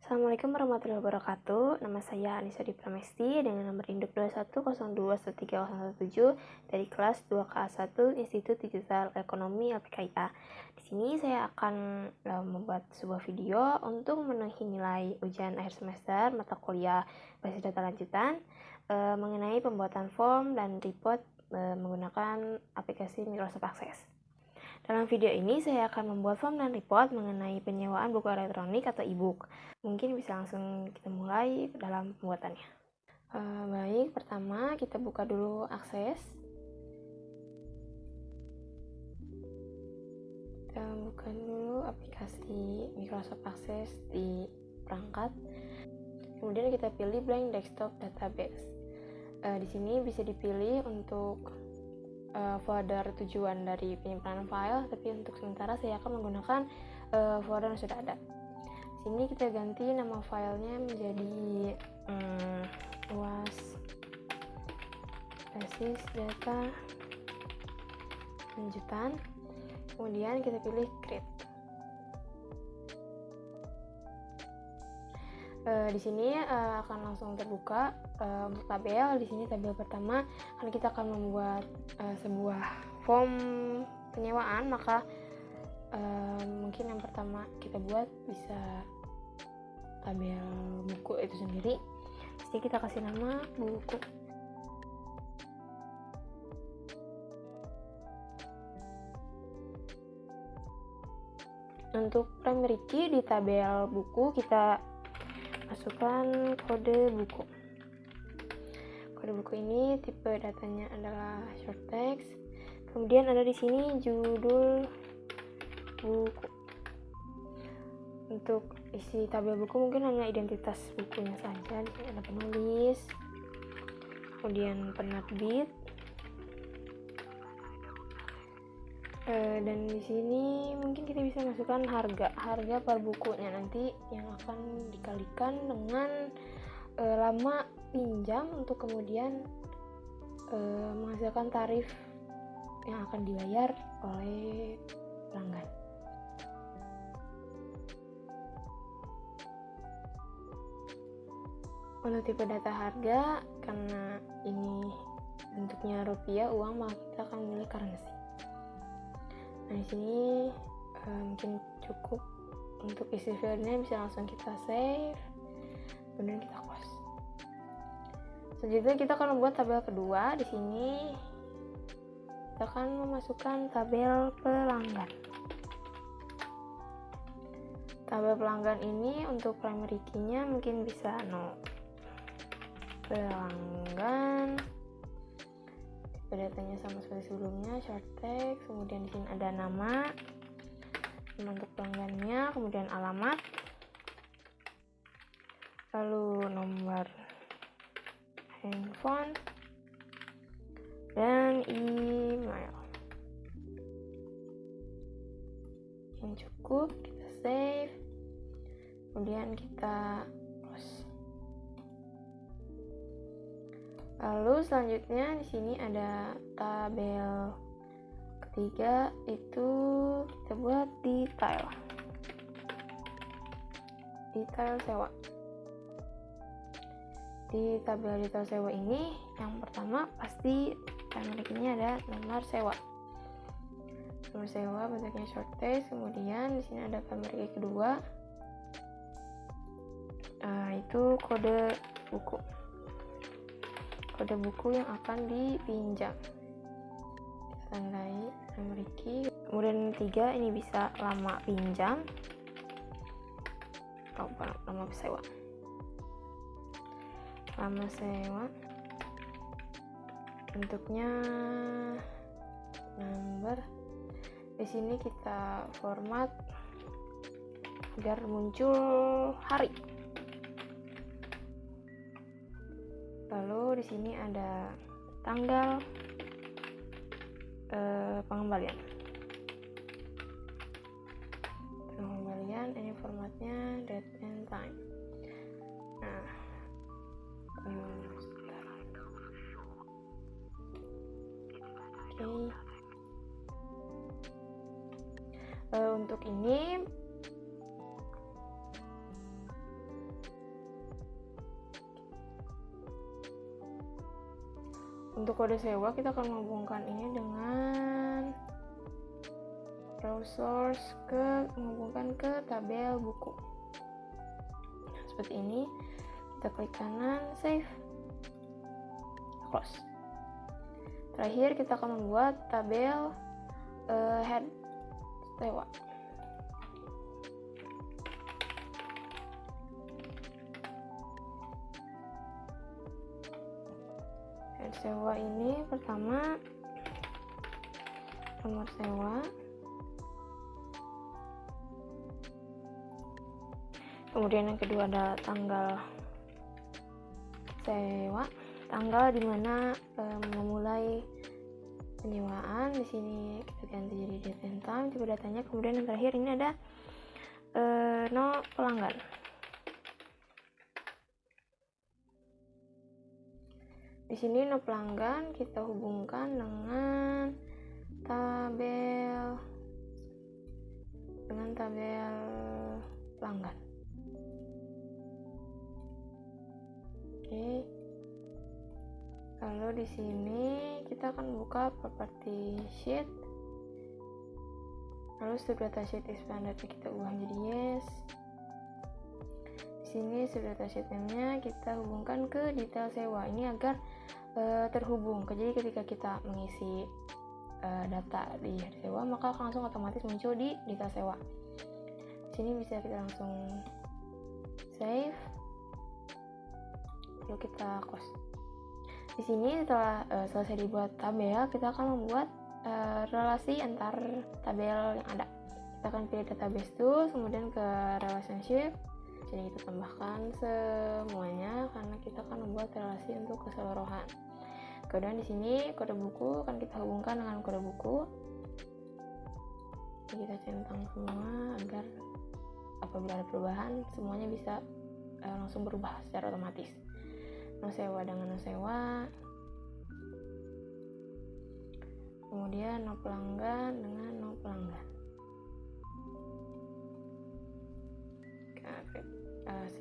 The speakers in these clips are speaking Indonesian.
Assalamualaikum warahmatullahi wabarakatuh. Nama saya Anissa Dipramesti dengan nomor induk 210213017 dari kelas 2KA1 Institut Digital Ekonomi LPKIA. Di sini saya akan membuat sebuah video untuk memenuhi nilai ujian akhir semester mata kuliah basis data lanjutan mengenai pembuatan form dan report menggunakan aplikasi Microsoft Access. Dalam video ini saya akan membuat form dan report mengenai penyewaan buku elektronik atau e-book. Mungkin bisa langsung kita mulai dalam pembuatannya. Baik, pertama kita buka dulu Access. Kita buka dulu aplikasi Microsoft Access di perangkat. Kemudian kita pilih Blank Desktop Database. Di sini bisa dipilih untuk folder tujuan dari penyimpanan file, tapi untuk sementara saya akan menggunakan folder yang sudah ada. Di sini kita ganti nama filenya menjadi UAS basis data lanjutan. Kemudian kita pilih create. Di sini akan langsung terbuka untuk tabel. Di sini tabel pertama, karena kita akan membuat sebuah form penyewaan, maka mungkin yang pertama kita buat bisa tabel buku itu sendiri. Jadi kita kasih nama buku. Untuk primary key di tabel buku kita masukkan kode buku. Kode buku ini tipe datanya adalah short text. Kemudian ada di sini judul buku. Untuk isi tabel buku mungkin hanya identitas bukunya saja. Di sini ada penulis, kemudian penerbit, dan di sini mungkin kita bisa masukkan harga per bukunya nanti yang akan dikalikan dengan lama pinjam untuk kemudian menghasilkan tarif yang akan dibayar oleh pelanggan. Untuk tipe data harga, karena ini bentuknya rupiah uang, maka kita akan memilih currency. Nah, di sini mungkin cukup untuk isi filenya, bisa langsung kita save, kemudian kita close. Selanjutnya kita akan membuat tabel kedua. Di sini kita akan memasukkan tabel pelanggan. Tabel pelanggan ini untuk primary key-nya mungkin bisa pelanggan. Datanya sama seperti sebelumnya, short text, kemudian di sini ada nama untuk pelanggannya, kemudian alamat, lalu nomor handphone dan email. Yang cukup, kita save, kemudian kita close. Lalu selanjutnya di sini ada tabel ketiga, itu kita buat detail sewa. Di tabel detail sewa ini yang pertama pasti primary key-nya ada nomor sewa. Nomor sewa bentuknya short text, kemudian di sini ada primary key kedua, itu kode buku. Kode buku yang akan dipinjam, tandai primary key. Kemudian tiga, ini bisa lama pinjam, lama sewa. Lama sewa bentuknya number. Di sini kita format agar muncul hari. Lalu di sini ada tanggal pengembalian. Ini formatnya date and time. Nah, untuk ini Untuk kode sewa kita akan menghubungkan ini dengan raw source menghubungkan ke tabel buku. Seperti ini, kita klik kanan, save, close. Terakhir kita akan membuat tabel head sewa. Head sewa ini pertama nomor sewa, kemudian yang kedua adalah tanggal sewa, tanggal dimana memulai penyewaan. Di sini kita ganti jadi date and time, tipe datanya. Kemudian yang terakhir ini ada no pelanggan. Di sini no pelanggan kita hubungkan dengan tabel pelanggan. Oke. Lalu di sini kita akan buka property sheet. Lalu strip data sheet expanded kita ubah menjadi yes. Di sini strip data sheet name-nya kita hubungkan ke detail sewa. Ini agar terhubung. Jadi ketika kita mengisi data di sewa, maka akan langsung otomatis muncul di detail sewa. Di sini bisa kita langsung save. Lalu kita close. Di sini setelah selesai dibuat tabel, kita akan membuat relasi antar tabel yang ada. Kita akan pilih database tools, kemudian ke relationship. Jadi kita tambahkan semuanya karena kita akan membuat relasi untuk keseluruhan. Kemudian di sini kode buku akan kita hubungkan dengan kode buku. Jadi kita centang semua agar apabila ada perubahan semuanya bisa langsung berubah secara otomatis. No sewa dengan no sewa, kemudian no pelanggan dengan no pelanggan.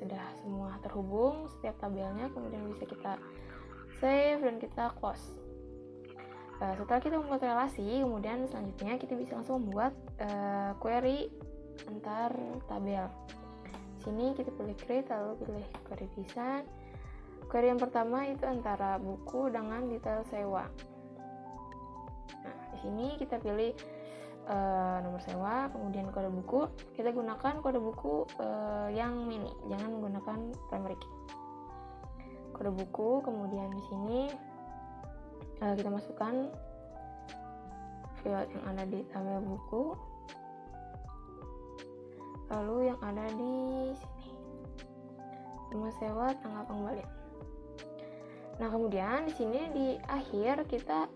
Sudah semua terhubung setiap tabelnya, kemudian bisa kita save dan kita close. Setelah kita membuat relasi, kemudian selanjutnya kita bisa langsung membuat query antar tabel. Di sini kita pilih create, lalu pilih query design. Query yang pertama itu antara buku dengan detail sewa. Nah, di sini kita pilih nomor sewa, kemudian kode buku. Kita gunakan kode buku yang mini, jangan menggunakan primary key. Kode buku, kemudian di sini kita masukkan field yang ada di tabel buku, lalu yang ada di sini nomor sewa, tanggal pengembalian. Nah, kemudian di sini di akhir kita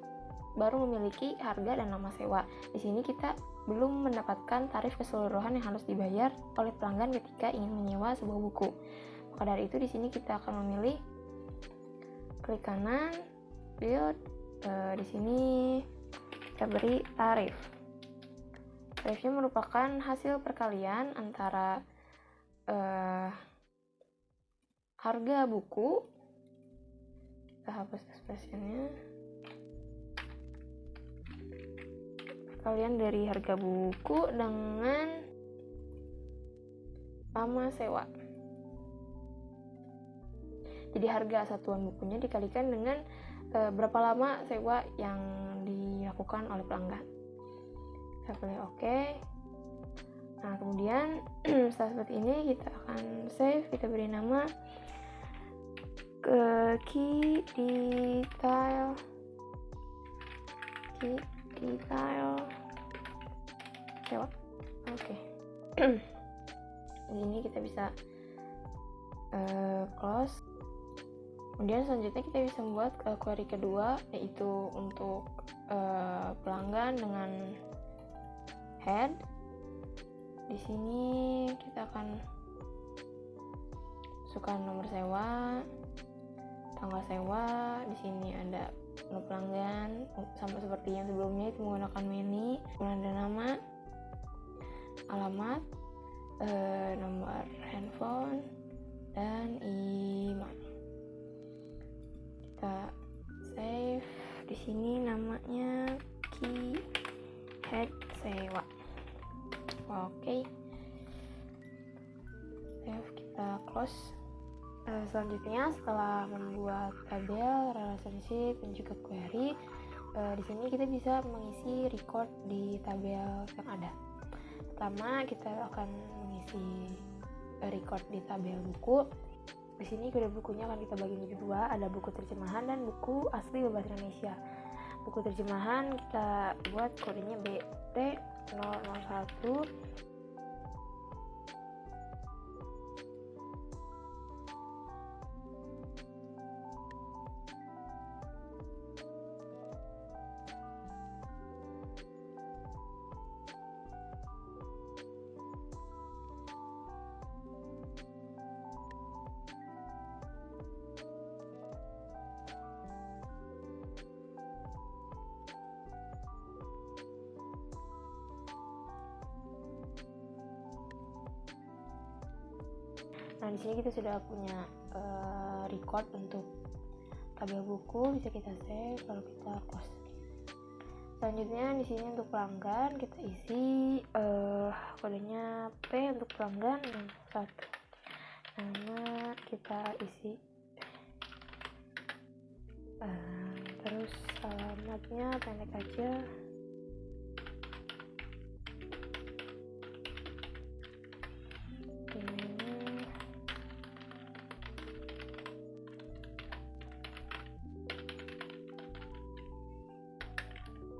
baru memiliki harga dan nama sewa. Di sini kita belum mendapatkan tarif keseluruhan yang harus dibayar oleh pelanggan ketika ingin menyewa sebuah buku. Maka dari itu di sini kita akan memilih klik kanan, build. Di sini kita beri tarif. Tarifnya merupakan hasil perkalian antara harga buku. Kita hapus expressionnya. Kalian dari harga buku dengan lama sewa. Jadi harga satuan bukunya dikalikan dengan berapa lama sewa yang dilakukan oleh pelanggan. Kita pilih OK. Nah, kemudian setelah seperti ini kita akan save. Kita beri nama key detail sewa. Oke. Ini kita bisa close. Kemudian selanjutnya kita bisa membuat query kedua, yaitu untuk pelanggan dengan head. Di sini kita akan masukkan nomor sewa, tanggal sewa. Di sini ada nomor pelanggan, sama seperti yang sebelumnya itu menggunakan menu. Kemudian ada nama, alamat, nomor handphone, dan email. Kita save. kita close. Selanjutnya setelah membuat tabel, relationship, dan juga query, di sini kita bisa mengisi record di tabel yang ada. Pertama kita akan mengisi record di tabel buku. Di sini kode bukunya akan kita bagi menjadi dua, ada buku terjemahan dan buku asli berbahasa Indonesia. Buku terjemahan kita buat kodenya BT001. Nah, di sini kita sudah punya record untuk tabel buku, bisa kita save lalu kita close. Selanjutnya di sini untuk pelanggan kita isi kodenya P untuk pelanggan 1. Nama kita isi, terus alamatnya pendek aja.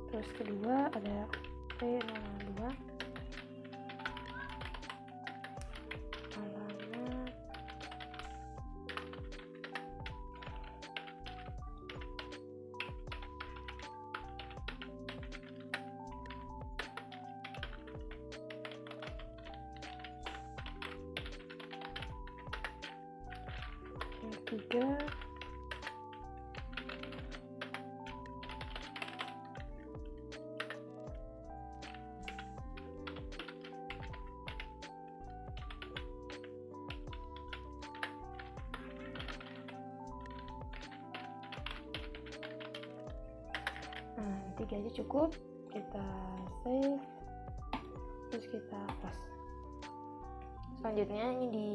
Terus kedua ada P002, alamat, yang ketiga tiga aja cukup. Kita save, terus kita close. Selanjutnya ini di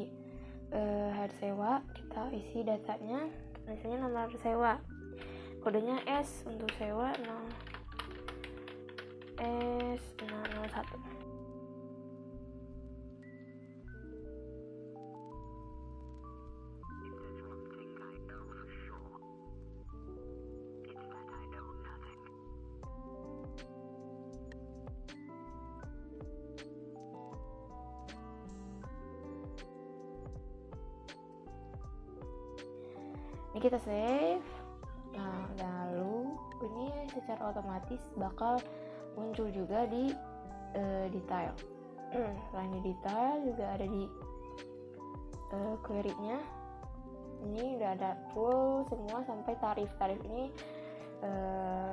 hari sewa kita isi datanya, misalnya nomor sewa, kodenya S untuk sewa S001. Ini kita save. Nah, lalu ini secara otomatis bakal muncul juga di detail. Selain di detail juga ada di query-nya. Ini udah ada full semua sampai tarif. Tarif ini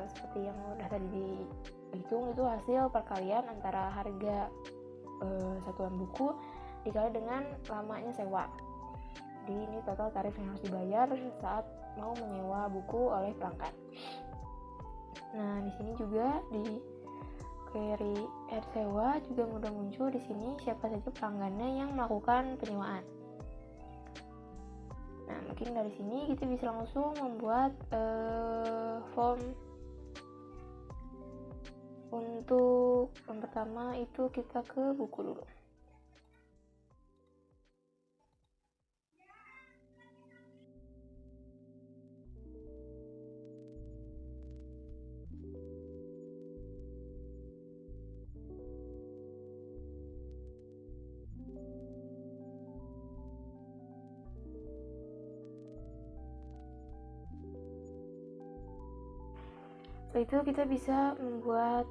seperti yang udah tadi dihitung, itu hasil perkalian antara harga satuan buku dikali dengan lamanya sewa. Jadi ini total tarif yang harus dibayar saat mau menyewa buku oleh pelanggan. Nah, di sini juga di query add sewa juga mudah muncul di sini siapa saja pelanggannya yang melakukan penyewaan. Nah, mungkin dari sini kita bisa langsung membuat form. Untuk yang pertama itu kita ke buku dulu. Setelah itu kita bisa membuat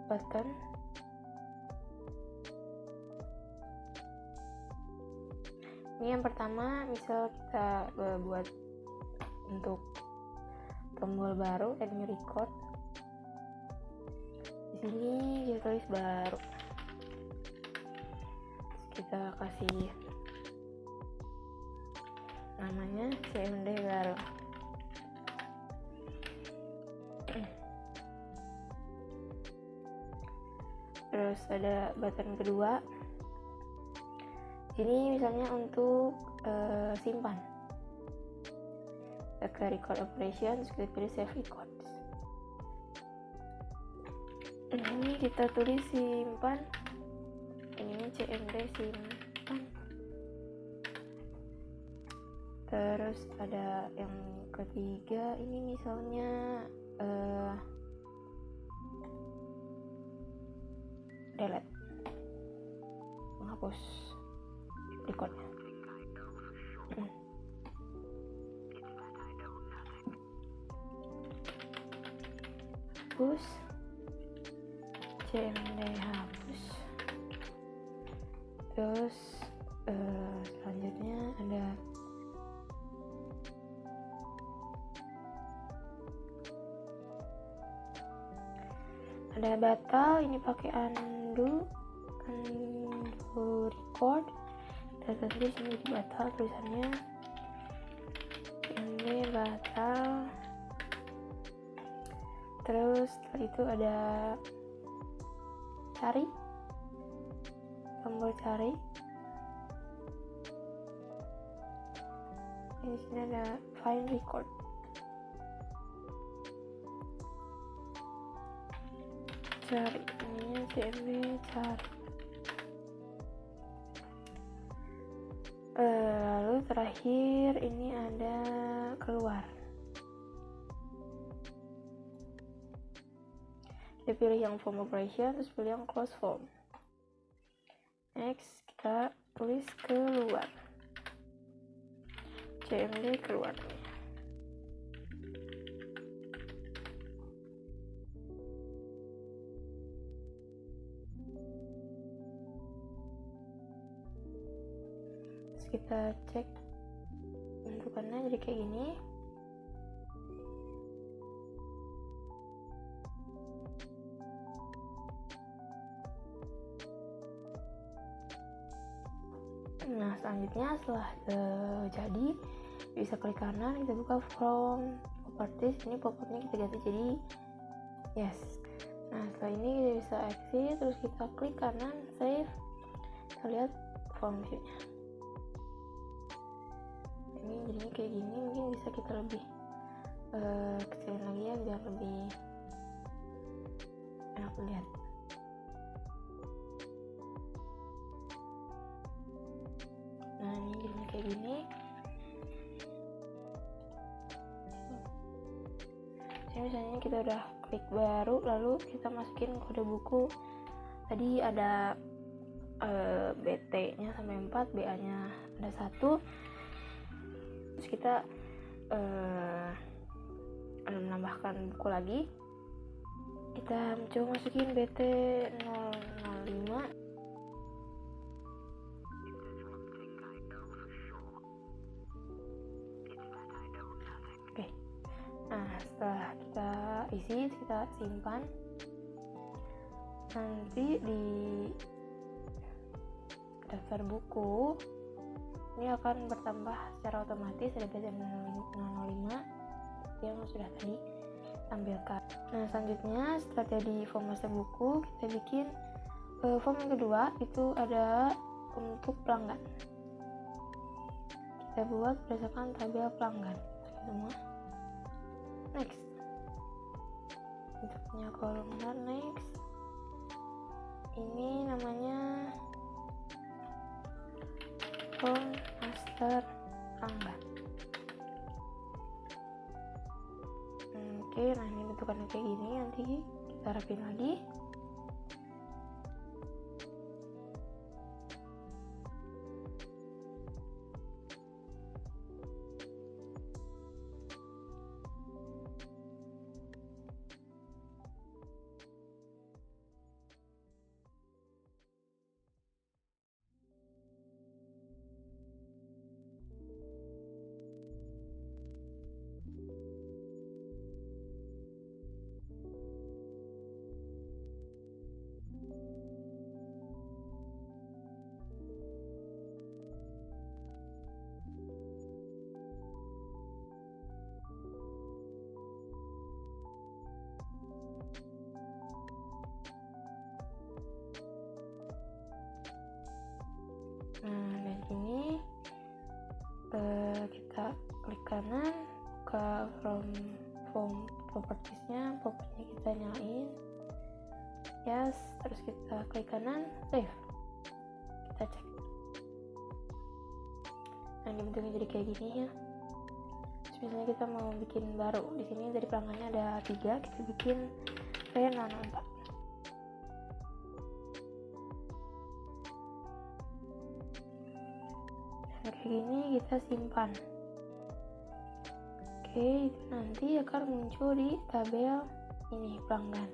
button. Ini yang pertama, misal kita buat untuk tombol baru, add new record. Di sini kita tulis baru. Terus kita kasih namanya CMD baru. Terus ada button kedua, Ini misalnya untuk simpan, ke record operations, kita pilih save records. Ini kita tulis simpan, ini cmd simpan. Terus ada yang ketiga, ini misalnya delete, menghapus recordnya. Hapus, cmd hapus. Terus selanjutnya ada batal, ini pakai undo record. Kita tulis ini jadi batal tulisannya, ini batal. Terus setelah itu ada cari, tombol cari. Di sini ada find record. Cari, ini cmd cari. Lalu terakhir ini ada keluar. Kita pilih yang form operation, terus pilih yang close form. Next, kita tulis keluar, cmd keluar. Terus kita cek bentukannya jadi kayak gini. Nah, selanjutnya setelah jadi, bisa klik kanan, kita buka from properties. Ini pop-upnya kita ganti jadi yes. Nah, setelah ini kita bisa exit, terus kita klik kanan, save. Kita lihat form view-nya. Ini jadinya kayak gini. Mungkin bisa kita lebih kecilin lagi ya, biar lebih enak dilihat. Nah, ini jadinya kayak gini. Jadi misalnya kita udah klik baru, lalu kita masukin kode buku. Tadi ada BT nya sampai 4, BA nya ada 1. Terus kita menambahkan buku lagi. Kita coba masukin BT 005. Oke. Nah, setelah kita isi, kita simpan. Nanti di daftar buku ini akan bertambah secara otomatis, ada BT 005 yang sudah tadi tampilkan. Nah, selanjutnya setelah jadi form master buku, kita bikin form yang kedua, itu ada untuk pelanggan. Kita buat berdasarkan tabel pelanggan semua. Next, bentuknya kolomnar. Next, ini namanya form master pelanggan. Oke, nah ini bentukannya kayak gini. Nanti kita rapin lagi. propertiesnya kita nyalain, yes, terus kita klik kanan, save, kita cek. Nah, ini bentuknya jadi kayak gini ya. Terus misalnya kita mau bikin baru, di sini dari pelanggannya ada 3, kita bikin V004. Nah, kayak gini kita simpan. Oke, itu nanti akan muncul di tabel ini pelanggan.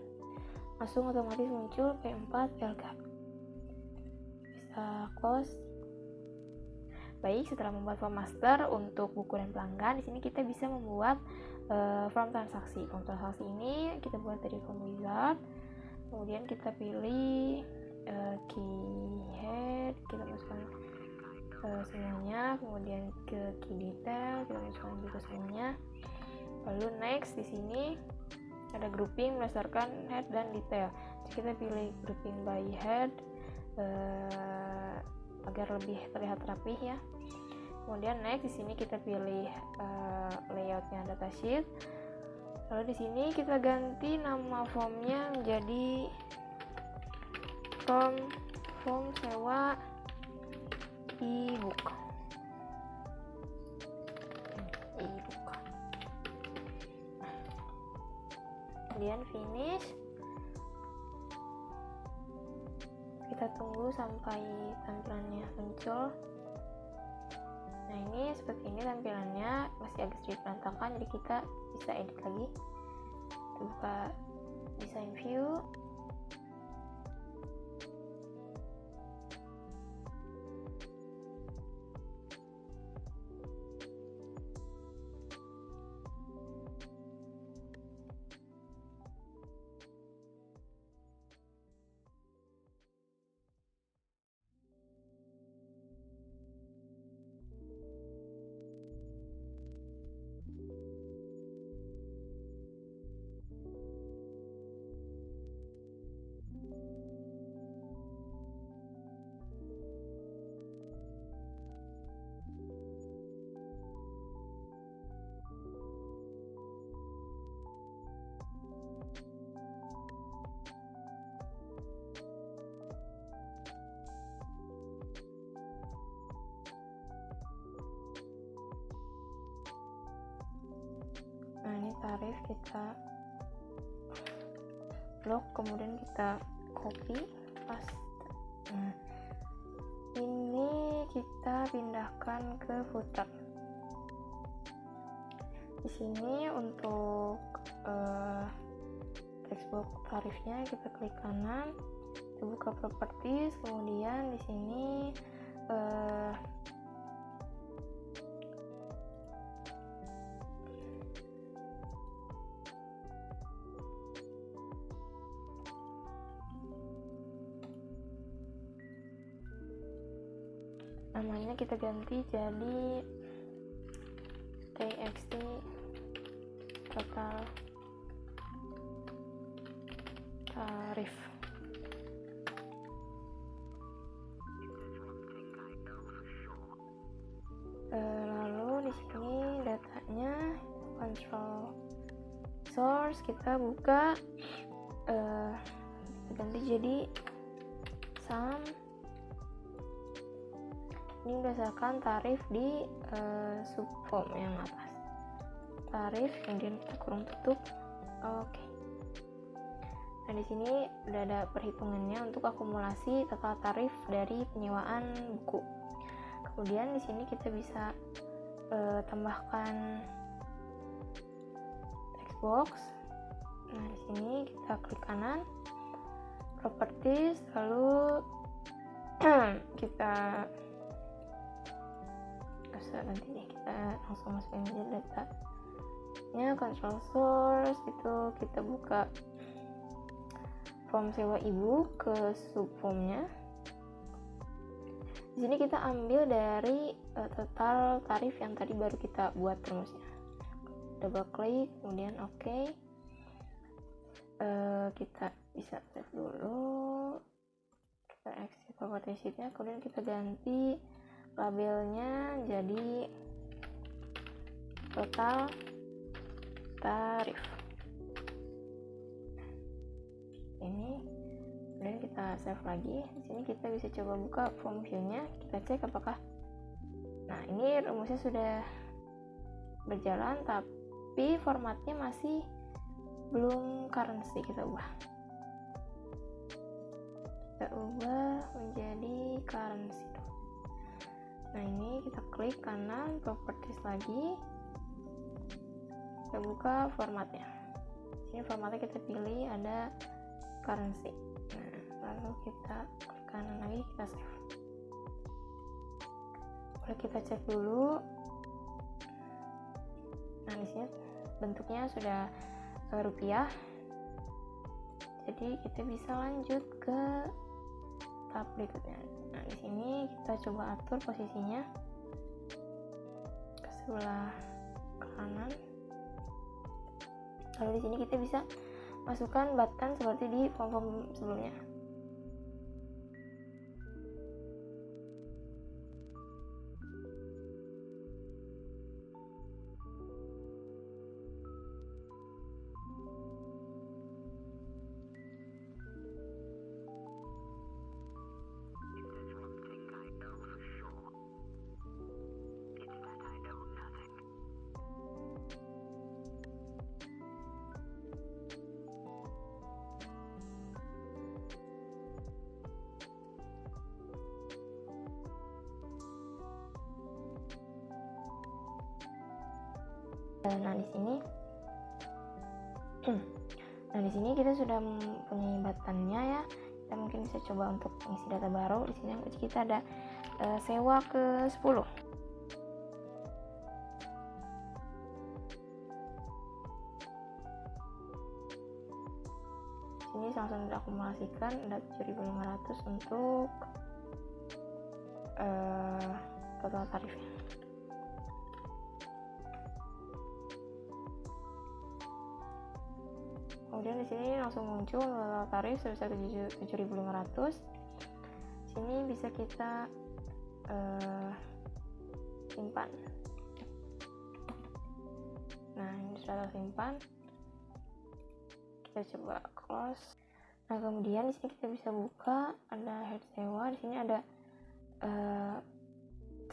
Langsung otomatis muncul P4 Elga. Bisa close. Baik, setelah membuat form master untuk buku dan pelanggan, di sini kita bisa membuat form transaksi. Form transaksi ini kita buat dari form wizard. Kemudian kita pilih key head, kita masukkan semuanya. Kemudian ke key detail, kita masukkan juga semuanya. Lalu next, di sini ada grouping berdasarkan head dan detail. Jadi kita pilih grouping by head agar lebih terlihat rapih ya. Kemudian next, di sini kita pilih layoutnya datasheet. Lalu di sini kita ganti nama formnya menjadi form sewa e-book. Kemudian finish. Kita tunggu sampai tampilannya muncul. Nah, ini seperti ini tampilannya, masih agak sedikit berantakan, jadi kita bisa edit lagi. Kita buka design view. Nah, ini tarif kita blok, kemudian kita copy, paste. Nah, ini kita pindahkan ke footer. Di sini untuk textbox tarifnya kita klik kanan, kita buka properties, kemudian di sini namanya kita ganti jadi TXT total tarif. Lalu di sini datanya control source, kita buka, kita ganti jadi sum. Ini berdasarkan tarif di subform yang atas. Tarif, kemudian kita kurung tutup. Oke. Nah, di sini udah ada perhitungannya untuk akumulasi total tarif dari penyewaan buku. Kemudian di sini kita bisa tambahkan text box. Nah, di sini kita klik kanan, properties, lalu kita nanti deh kita langsung masukin aja datanya, control source, itu kita buka form sewa ebook ke subformnya. Di sini kita ambil dari total tarif yang tadi baru kita buat rumusnya. Double klik, kemudian oke. Kita bisa save dulu, kita exit property sheet-nya, kemudian kita ganti labelnya jadi total tarif. ini, kemudian kita save lagi. Di sini kita bisa coba buka form view-nya, kita cek apakah, nah ini rumusnya sudah berjalan tapi formatnya masih belum currency. Kita ubah menjadi currency. Nah ini kita klik kanan, properties lagi, kita buka formatnya. Sini formatnya kita pilih ada currency. Nah lalu kita klik kanan lagi, kita save. Boleh kita cek dulu. Nah di sini bentuknya sudah rupiah, jadi kita bisa lanjut ke tahap berikutnya. Nah di sini kita coba atur posisinya ke sebelah kanan. Lalu di sini kita bisa masukkan button seperti di form sebelumnya. Nah di sini kita sudah mempunyai buttonnya ya. Kita mungkin bisa coba untuk mengisi data baru. Di sini kita ada sewa ke 10. Ini langsung diakumulasikan, ada 7.500 untuk total tarifnya. Kemudian di sini langsung muncul total tarif sebesar 7.500. Sini bisa kita simpan. Nah ini sudah tersimpan. Kita coba close. Nah kemudian di sini kita bisa buka, ada head sewa. Di sini ada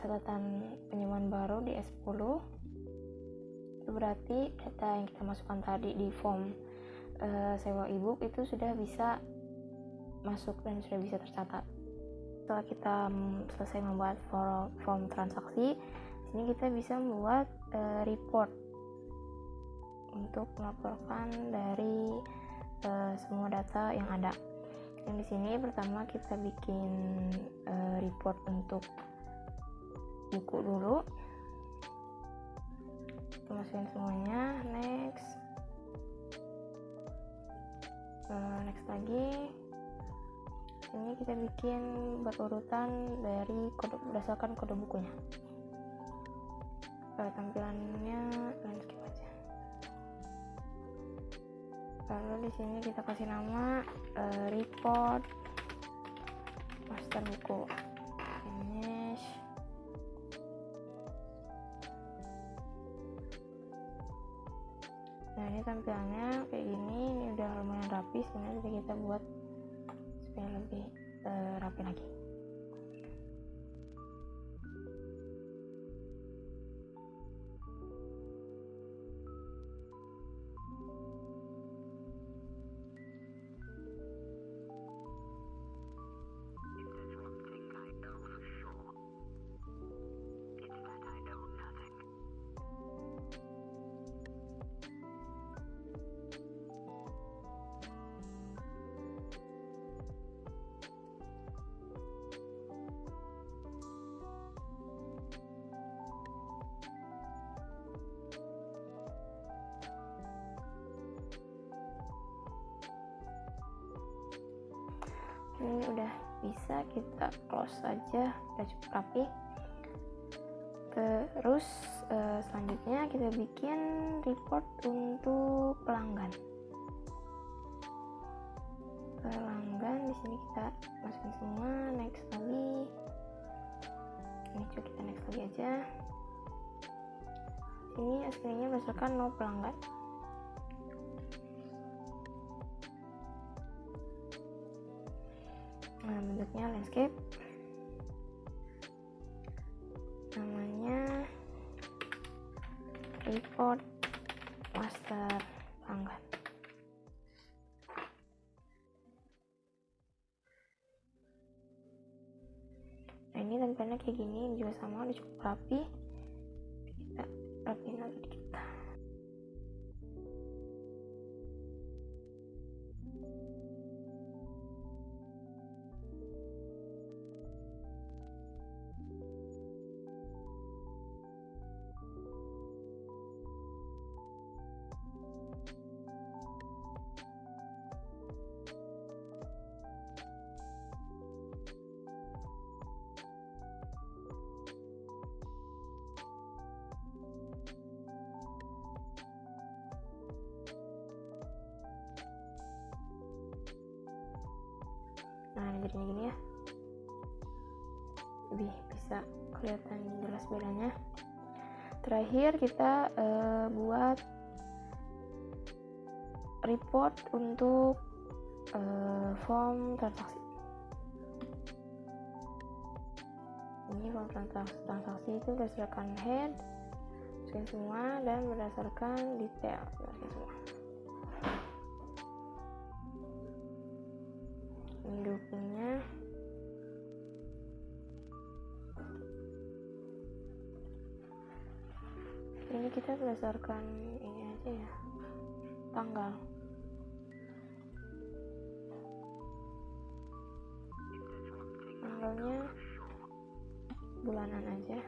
catatan penyewaan baru di S10. Itu berarti data yang kita masukkan tadi di form sewa ebook itu sudah bisa masuk dan sudah bisa tercatat. Setelah kita selesai membuat form transaksi, sini kita bisa membuat report untuk melaporkan dari semua data yang ada. Yang di sini pertama kita bikin report untuk buku dulu. Kita masukin semuanya, next lagi. Ini kita bikin buat urutan dari berdasarkan kode bukunya. Tampilannya landscape aja. Lalu di sini kita kasih nama report master buku. Finish. Nah ini tampilannya kayak gini. Ini udah lumayan rapi. Sebenarnya bisa kita buat supaya lebih rapi lagi. Ini udah bisa kita close aja, udah cukup rapi. Terus selanjutnya kita bikin report untuk pelanggan. Di sini kita masukin semua, next lagi. Ini coba kita next lagi aja. Ini aslinya berdasarkan no pelanggan. Selanjutnya landscape, namanya report master pelanggan. Nah, ini tampilannya kayak gini, ini juga sama, udah cukup rapi. Kita rapiin lagi dikit. Nah, jadinya gini ya, lebih bisa kelihatan jelas bedanya. Terakhir kita buat report untuk form transaksi. Ini form transaksi itu berdasarkan head, masukin semua, dan berdasarkan detail, masukin semua. Ini dukungnya. Ini kita berdasarkan ini aja ya, tanggal. Tanggalnya bulanan aja.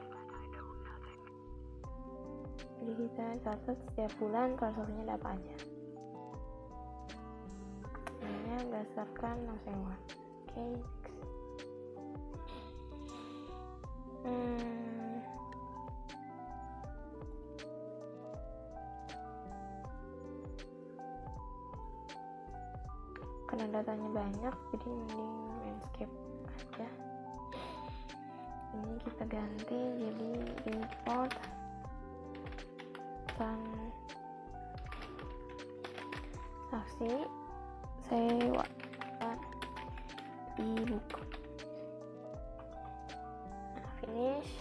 Jadi kita catat setiap bulan transaksinya ada apa aja. Ini berdasarkan sewa. Oke. Karena datanya banyak, jadi mending landscape aja. Ini kita ganti jadi report transaksi sewa e-book. Finish.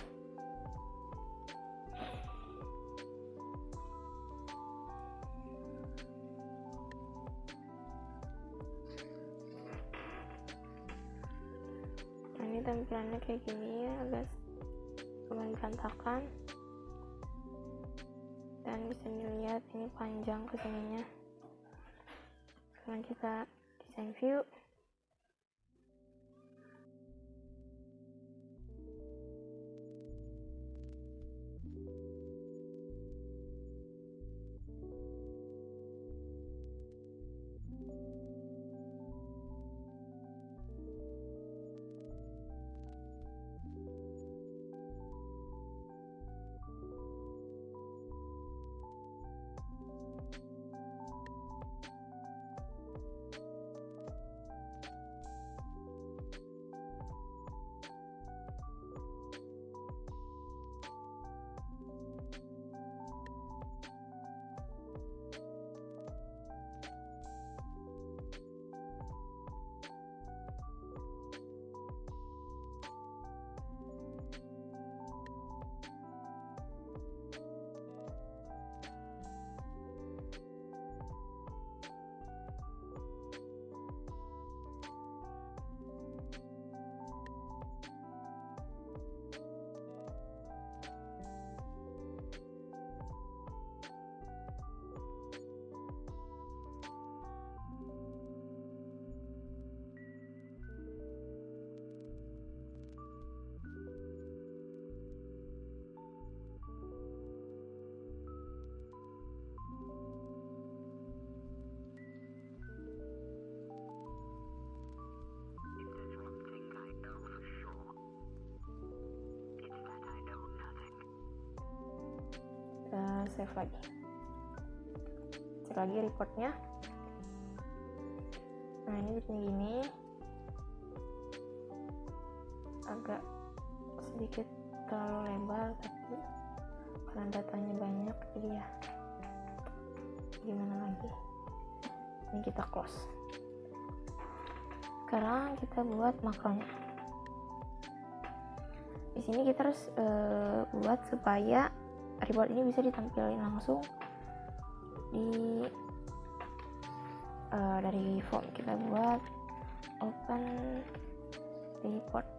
Nah, ini tampilannya kayak gini ya, agak lumayan berantakan, dan bisa dilihat ini panjang kesininya. Sekarang kita desain view. Save lagi, cek lagi reportnya. Nah, ini bikinnya gini, agak sedikit terlalu lebar, tapi karena datanya banyak jadi ya gimana lagi. Ini kita close. Sekarang kita buat makronya. Di sini kita harus buat supaya report ini bisa ditampilkan langsung di dari form. Kita buat open report.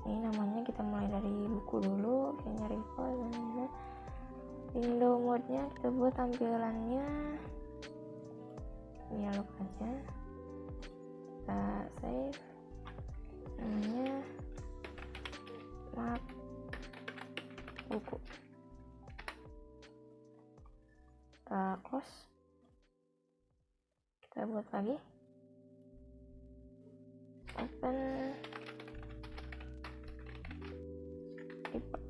Ini namanya kita mulai dari buku dulu, kayaknya report. Window mode-nya kita buat tampilannya dialog aja. Kita save, namanya map buku. Kita close, kita buat lagi open report.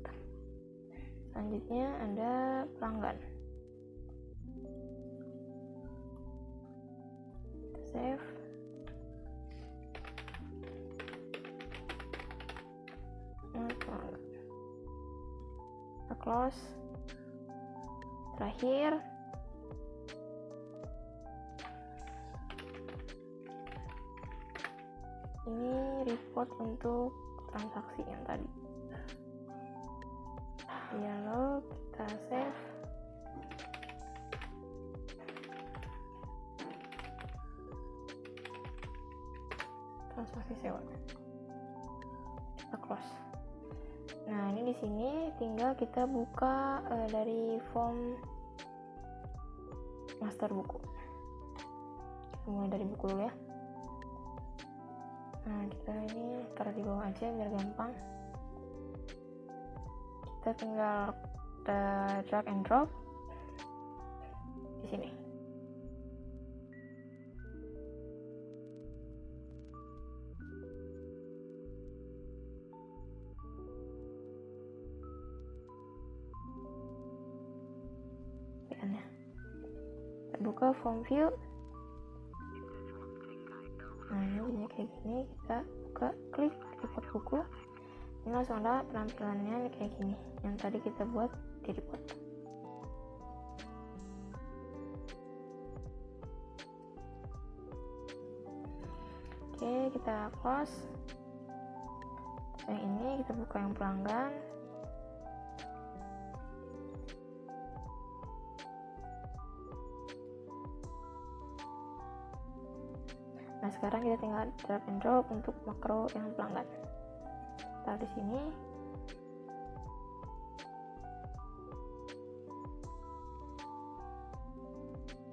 Selanjutnya ada pelanggan. Kita save, pelanggan. Kita close. Terakhir ini report untuk transaksi yang tadi. Dialog, kita save, transaksi sewa, kita close. Nah, ini di sini tinggal kita buka dari form master buku. Kita mulai dari buku dulu ya. Nah, kita ini taruh di bawah aja biar gampang. Kita tinggal drag and drop di sini. Kita buka form view. Nah, ini jadinya kayak gini. Kita buka, klik report buku. Ini langsung ada penampilannya kayak gini yang tadi kita buat di report. Oke, kita close. Yang ini kita buka yang pelanggan. Nah, sekarang kita tinggal drag and drop untuk makro yang pelanggan. Taruh di sini.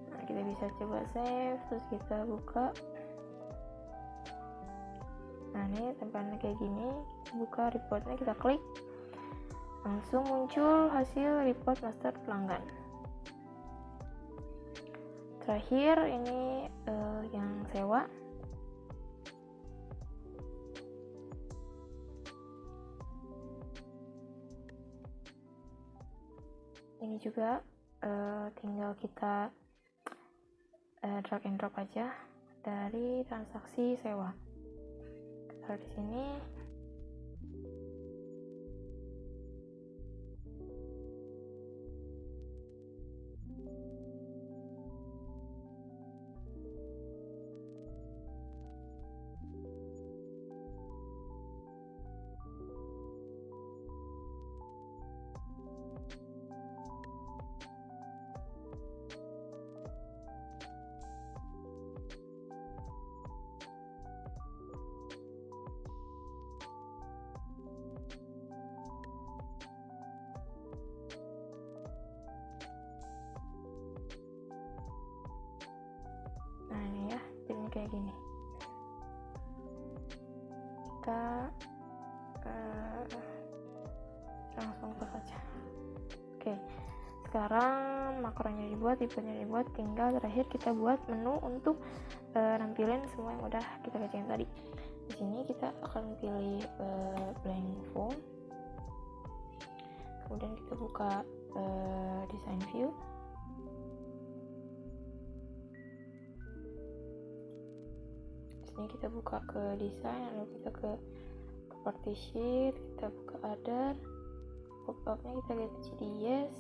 Nah, kita bisa coba save, terus kita buka. Nah, ini tampilannya kayak gini. Buka reportnya, kita klik, langsung muncul hasil report master pelanggan. Terakhir ini yang sewa. Ini juga tinggal kita drag and drop aja dari transaksi sewa. Taruh di sini. Nah, ini ya, jadi kayak gini. Kita langsung close aja. Oke, sekarang makronya dibuat, tipenya dibuat, tinggal terakhir kita buat menu untuk nampilin semua yang udah kita kerjain tadi. Di sini kita akan pilih blank form, kemudian kita buka design view. Di sini kita buka ke design, lalu kita ke party sheet, kita buka other, pop-upnya kita lihat jadi yes,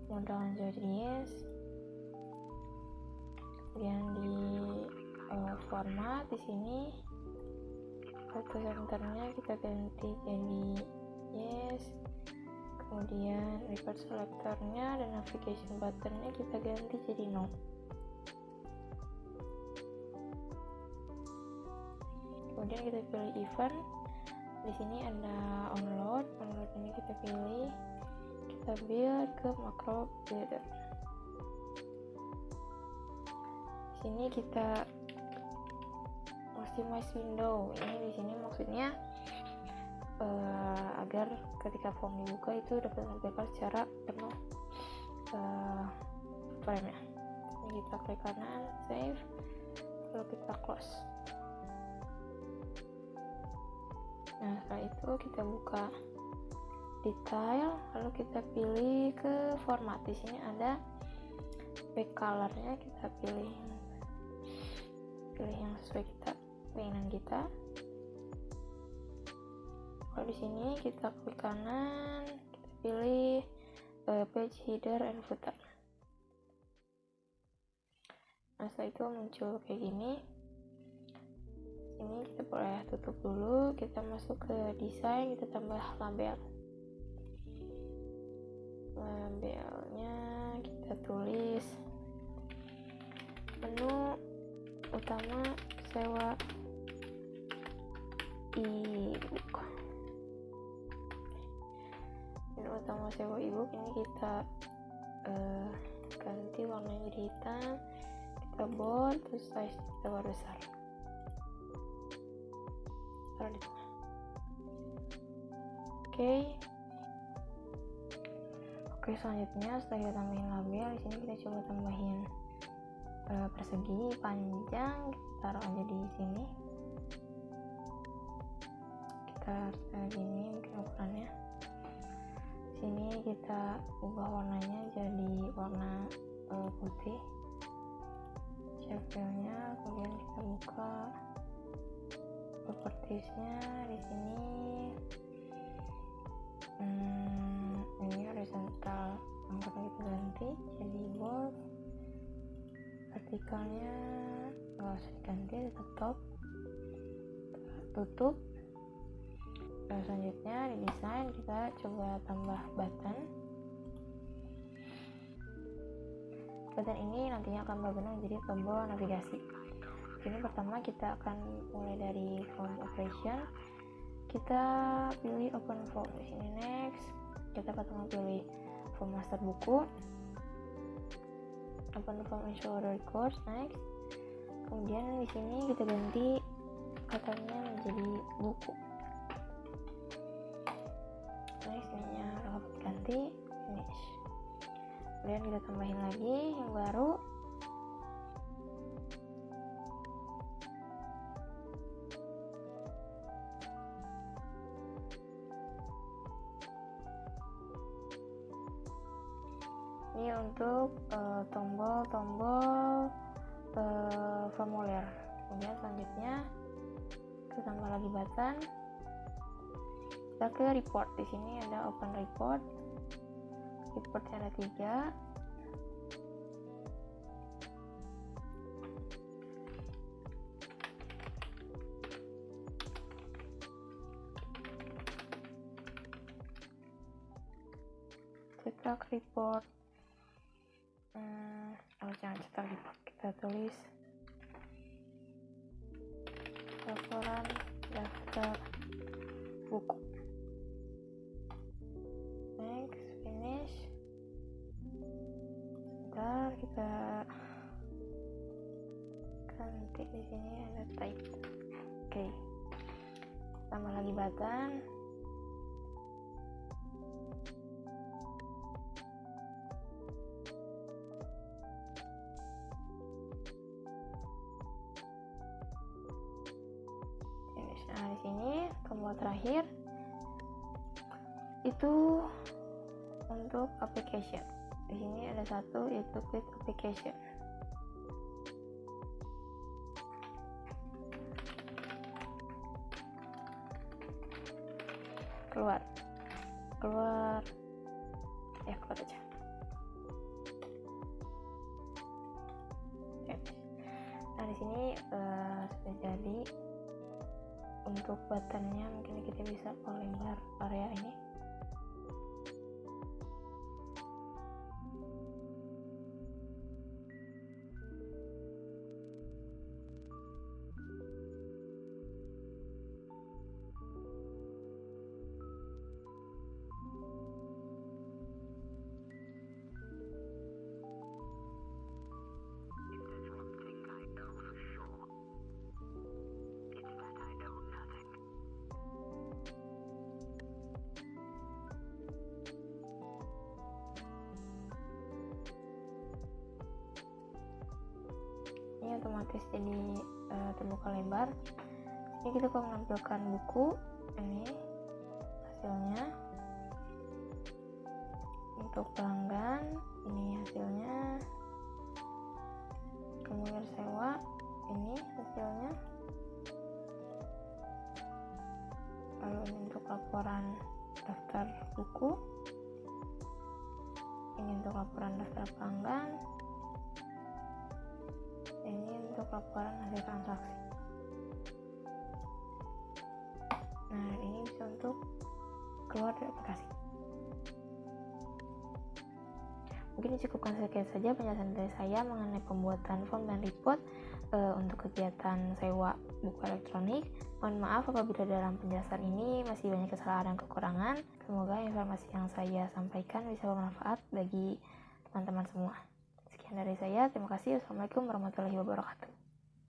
modalnya jadi yes. Kemudian di format di sini auto centernya kita ganti jadi yes. Kemudian record selectornya dan navigation buttonnya kita ganti jadi no. Kemudian kita pilih event. Di sini ada onload ini kita pilih, kita build ke macro builder. Di sini kita maximize window. Ini di sini maksudnya agar ketika form dibuka itu dapat tampilkan secara penuh frame-nya. Ini kita klik kanan, save, lalu kita close. Nah, setelah itu kita buka detail, lalu kita pilih ke format. Di sini ada back color-nya, kita pilih yang sesuai keinginan kita. Kalau di sini kita klik kanan, kita pilih page header and footer. Nah, setelah itu muncul kayak gini. Ini kita boleh tutup dulu, kita masuk ke desain, kita tambah label. Labelnya kita tulis menu utama sewa e-book. Menu utama sewa e-book ini kita ganti warnanya jadi hitam, kita bold, terus size kita besar. Taruh di tengah. Oke, selanjutnya setelah kita tambahin label, di sini kita coba tambahin persegi panjang, kita taruh aja di sini. Kita gini mungkin ukurannya. Sini kita ubah warnanya jadi warna putih. Shape-nya, kemudian kita buka propertiesnya. Di sini ini horizontal angkanya kita ganti jadi bold, vertikalnya nggak usah diganti, tetap top, tutup. Selanjutnya di desain kita coba tambah button ini nantinya akan berguna menjadi tombol navigasi. Ini pertama kita akan mulai dari form operation, kita pilih open form. Di sini next, kita pertama pilih form master buku, open form ensure records, next. Kemudian di sini kita ganti katanya menjadi buku. Next, ininya dapat ganti finish. Kemudian kita tambahin lagi yang baru. Ini untuk tombol-tombol formulir. Kemudian selanjutnya kita tambah lagi button. Kita ke report. Di sini ada open report. Reportnya ada 3. Cetak report. Jangan cetak report, kita tulis laporan daftar buku. Next, finish. Sebentar, kita ganti. Di sini ada type. Oke. Tambah lagi button. Nah, di sini tombol terakhir itu untuk application. Di sini ada satu, yaitu quit application. Keluar ya, keluar aja. Jadi untuk buttonnya mungkin kita bisa perlebar area ini. Ini otomatis jadi terbuka lebar. Ini kita akan menampilkan buku, ini hasilnya. Untuk pelanggan ini hasilnya, kemudian sewa ini hasilnya, lalu ini untuk laporan daftar buku, ini untuk laporan daftar pelanggan, ini untuk laporan hasil transaksi. Nah, ini bisa untuk keluar dari aplikasi. Mungkin dicukupkan sekian saja penjelasan dari saya mengenai pembuatan form dan report untuk kegiatan sewa buku elektronik. Mohon maaf apabila dalam penjelasan ini masih banyak kesalahan dan kekurangan. Semoga informasi yang saya sampaikan bisa bermanfaat bagi teman-teman semua. Sekian dari saya, terima kasih. Wassalamualaikum warahmatullahi wabarakatuh.